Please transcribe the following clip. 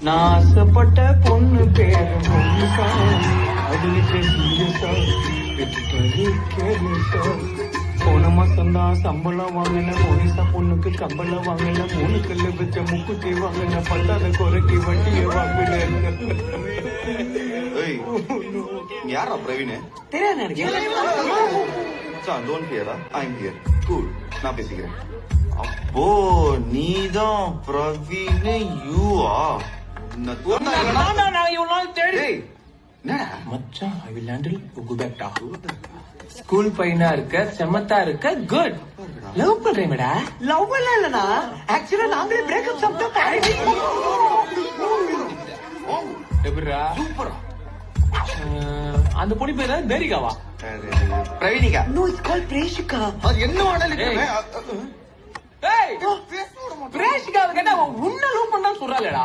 நான் ஆசைப்பட்ட பொண்ணு பேரு மோனிகா. அதுக்கு சீரியஸா கேரிசா. போன மாசம் தான் சம்பளம் வாங்கின மோனிசா பொண்ணுக்கு கம்பளம் வாங்கின 3 கல்லு வச்ச முக்குத்தி வாங்கின பத்தாத குறைக்கு வட்டியை வாங்கினேன். யாரா பிரவீன்? தெரியாது don't hear. I am here. Cool, நான் பேசிக்கிறேன். அப்போ நீதான் பிரவீன். யூஆ மச்சான், I will handle. Go back டா. ஸ்கூல் பையனா இருக்க, செமத்தா இருக்க, குட். லவ் பண்றேன்டா. லவ் எல்லாம் இல்லனா, ஆக்சுவலா நாங்களே பிரேக்கப் சாப்பிட்டோம். எப்படிடா? சூப்பரா. அந்த பொண்ணு பேரு பேரிகாவா? Praveenika. No, it's called Preshika. அது என்ன வேணாலும் பிரேஷிகாவை கேட்டா உன்ன லவ் பண்ணான்னு சொல்றாளேடா.